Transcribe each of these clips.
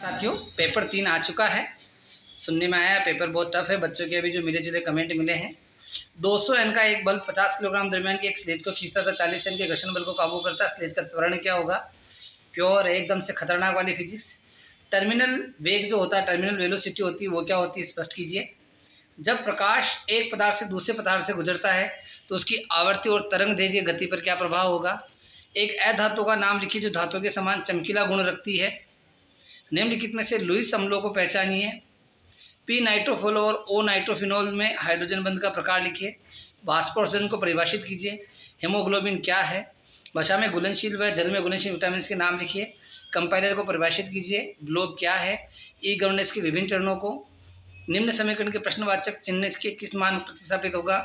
साथियों, पेपर 3 आ चुका है। सुनने में आया पेपर बहुत टफ है। बच्चों के अभी जो मिले जुले कमेंट मिले हैं, 200 एन का एक बल्ब 50 किलोग्राम दरमियान की एक स्लेज को खींचता था, 40 एन के घर्षण बल को काबू करता। स्लेज का त्वरण क्या होगा? प्योर एकदम से खतरनाक वाली फिजिक्स। टर्मिनल वेग जो होता है, टर्मिनल वेलोसिटी होती है, वो क्या होती है स्पष्ट कीजिए। जब प्रकाश एक पदार्थ से दूसरे पदार्थ से गुजरता है तो उसकी आवर्ती और तरंग दैर्घ्य गति पर क्या प्रभाव होगा? एक अधातु का नाम लिखिए जो धातु के समान चमकीला गुण रखती है। निम्नलिखित में से लुईस अम्लों को पहचानिए। पी नाइट्रोफिनोल और ओ नाइट्रोफिनोल में हाइड्रोजन बंध का प्रकार लिखिए। वाष्पोत्सर्जन को परिभाषित कीजिए। हेमोग्लोबिन क्या है? भाषा में घुलनशील व जल में घुलनशील विटामिन के नाम लिखिए। कंपाइलर को परिभाषित कीजिए। ग्लोब क्या है? ई गवर्नेंस के विभिन्न चरणों को। निम्न समीकरण के प्रश्नवाचक चिन्ह के किस मान प्रतिस्थापित होगा?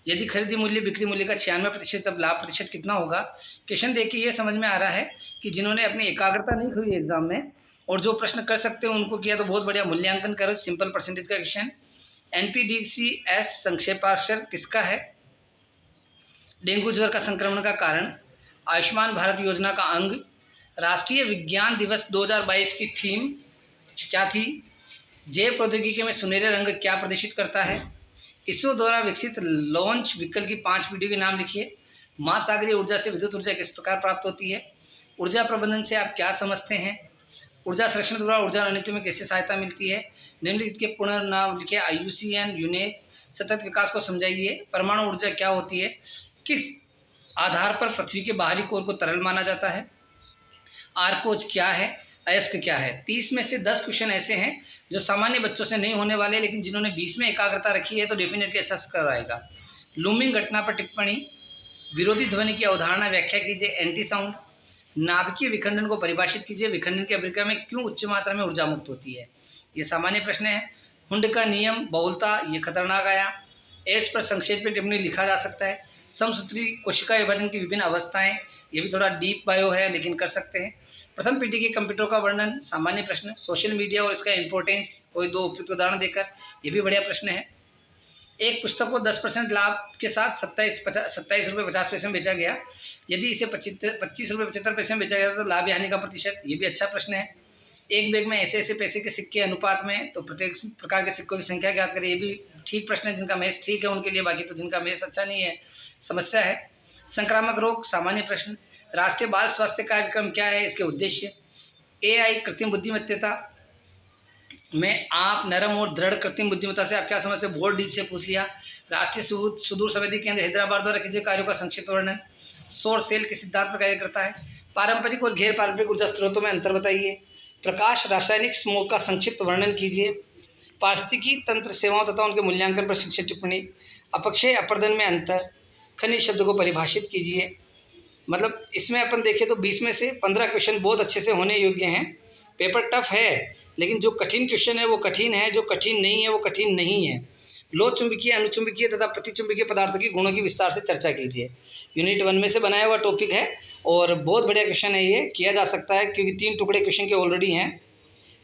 यदि खरीदी मूल्य बिक्री मूल्य का 96% तब लाभ प्रतिशत कितना होगा? क्वेश्चन देखिए, ये समझ में आ रहा है कि जिन्होंने अपनी एकाग्रता नहीं खोई एग्जाम में और जो प्रश्न कर सकते हैं उनको किया तो बहुत बढ़िया मूल्यांकन करो। सिंपल परसेंटेज का क्वेश्चन। एनपीडीसीएस संक्षेपाक्षर किसका है? डेंगू ज्वर का संक्रमण का कारण। आयुष्मान भारत योजना का अंग। राष्ट्रीय विज्ञान दिवस 2022 की थीम क्या थी? जैव प्रौद्योगिकी में सुनहरे रंग क्या प्रदर्शित करता है? इसरो द्वारा विकसित लॉन्च व्हीकल की 5 पीढ़ियों के नाम लिखिए। महासागरीय ऊर्जा से विद्युत ऊर्जा किस प्रकार प्राप्त होती है? ऊर्जा प्रबंधन से आप क्या समझते हैं? ऊर्जा संरक्षण द्वारा ऊर्जा रणनीति में कैसे सहायता मिलती है? निम्नलिखित के पूर्ण नाम लिखिए। IUCN unit. सतत विकास को समझाइए। परमाणु ऊर्जा क्या होती है? किस आधार पर पृथ्वी के बाहरी कोर को तरल माना जाता है? आर्कोज क्या है? अयस्क क्या है? 30 में से 10 क्वेश्चन ऐसे हैं जो सामान्य बच्चों से नहीं होने वाले, लेकिन जिन्होंने 20 में एकाग्रता रखी है तो डेफिनेटली अच्छा स्कोर आएगा। लूमिंग घटना पर टिप्पणी। विरोधी ध्वनि की अवधारणा व्याख्या कीजिए। Anti sound. नाभिकीय विखंडन को परिभाषित कीजिए। विखंडन की अभिक्रिया में क्यों उच्च मात्रा में ऊर्जा मुक्त होती है? ये सामान्य प्रश्न है। हुंड का नियम, बहुलता, ये खतरनाक आया। एड्स पर संक्षेप में टिप्पणी लिखा जा सकता है। समसूत्री कोशिका विभाजन की विभिन्न अवस्थाएं, ये भी थोड़ा डीप बायो है लेकिन कर सकते हैं। प्रथम पीढ़ी के कंप्यूटर का वर्णन, सामान्य प्रश्न। सोशल मीडिया और इसका इंपॉर्टेंस, कोई 2 उपयुक्त उदाहरण देकर, ये भी बढ़िया प्रश्न है। एक पुस्तक को 10% लाभ के साथ 27 रुपये 50 पैसे में बेचा गया। यदि इसे 25 रुपये 75 पैसे में बेचा गया तो लाभ या हानि का प्रतिशत, ये भी अच्छा प्रश्न है। एक बैग में ऐसे ऐसे पैसे के सिक्के अनुपात में तो प्रत्येक प्रकार के सिक्कों की संख्या ज्ञात करें, ये भी ठीक प्रश्न है। जिनका मैथ्स ठीक है उनके लिए, बाकी तो जिनका मैथ्स अच्छा नहीं है समस्या है। संक्रामक रोग, सामान्य प्रश्न। राष्ट्रीय बाल स्वास्थ्य कार्यक्रम क्या है? इसके उद्देश्य। AI कृत्रिम बुद्धिमत्ता में आप नरम और दृढ़ कृत्रिम बुद्धिमत्ता से आप क्या समझते हैं? बोर्ड डीप से पूछ लिया। राष्ट्रीय सुदूर संवेदी केंद्र हैदराबाद द्वारा किए कार्यों का संक्षिप्त वर्णन। सौर सेल के सिद्धांत पर कार्य करता है। पारंपरिक और गैर पारंपरिक ऊर्जा स्रोतों में अंतर बताइए। प्रकाश रासायनिक समूह का संक्षिप्त वर्णन कीजिए। पारिस्थितिकी तंत्र सेवाओं तथा उनके मूल्यांकन पर शिक्षण टिप्पणी। अपक्षय अपर्दन में अंतर। खनिज शब्द को परिभाषित कीजिए। मतलब इसमें अपन देखें तो 20 में से 15 क्वेश्चन बहुत अच्छे से होने योग्य हैं। पेपर टफ है, लेकिन जो कठिन क्वेश्चन है वो कठिन है, जो कठिन नहीं है वो कठिन नहीं है। लो चुंबकीय, अनुचुंबकीय तथा प्रतिचुंबकीय पदार्थों की गुणों की विस्तार से चर्चा कीजिए। यूनिट 1 में से बनाया हुआ टॉपिक है और बहुत बढ़िया क्वेश्चन है, ये किया जा सकता है क्योंकि 3 टुकड़े क्वेश्चन के ऑलरेडी हैं।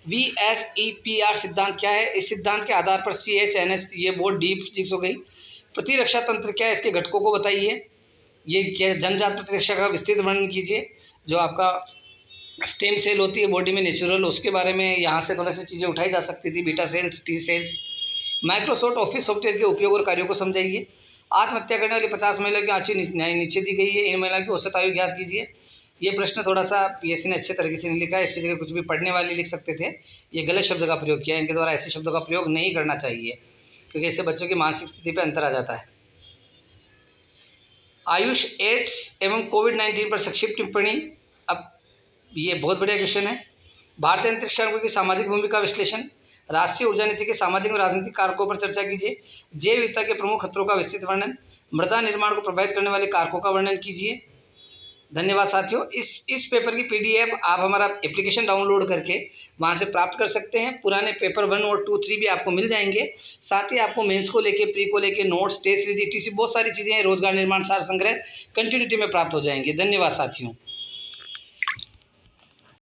VSEPR सिद्धांत क्या है? इस सिद्धांत के आधार पर CHNS, ये बहुत डीप फिजिक्स हो गई। प्रतिरक्षा तंत्र क्या है? इसके घटकों को बताइए। ये क्या जन्मजात प्रतिरक्षा का विस्तृत वर्णन कीजिए। जो आपका स्टेम सेल होती है बॉडी में नेचुरल, उसके बारे में यहाँ से थोड़ी सी चीज़ें उठाई जा सकती थी। Beta cells, T cells. Microsoft Office software के उपयोग और कार्यों को समझाइए। आत्महत्या करने वाली 50 महिलाओं की आयु नीचे दी गई है, इन महिलाओं की औसत आयु ज्ञात कीजिए। ये प्रश्न थोड़ा सा PSC ने अच्छे तरीके से नहीं लिखा है, इसकी जगह कुछ भी पढ़ने वाले लिख सकते थे। ये गलत शब्द का प्रयोग किया, इनके द्वारा ऐसे शब्दों का प्रयोग नहीं करना चाहिए क्योंकि इससे बच्चों की मानसिक स्थिति पर अंतर आ जाता है। आयुष, एड्स एवं कोविड-19 पर संक्षिप्त टिप्पणी। अब ये बहुत बढ़िया क्वेश्चन है। भारतीय अंतरिक्ष कार्यक्रम की सामाजिक भूमिका विश्लेषण। राष्ट्रीय ऊर्जा नीति के सामाजिक और राजनीतिक कारकों पर चर्चा कीजिए। जैव विविधता के प्रमुख खतरों का विस्तृत वर्णन। मृदा निर्माण को प्रभावित करने वाले कारकों का वर्णन कीजिए। धन्यवाद साथियों। इस पेपर की PDF आप हमारा एप्लीकेशन डाउनलोड करके वहां से प्राप्त कर सकते हैं। पुराने पेपर 1 और 2, 3 भी आपको मिल जाएंगे। साथ ही आपको मेंस को लेके, प्री को लेके नोट्स, टेस्ट सीरीज, ETC बहुत सारी चीज़ें हैं। रोजगार निर्माण सार संग्रह कंटिन्यूटी में प्राप्त हो जाएंगे। धन्यवाद साथियों।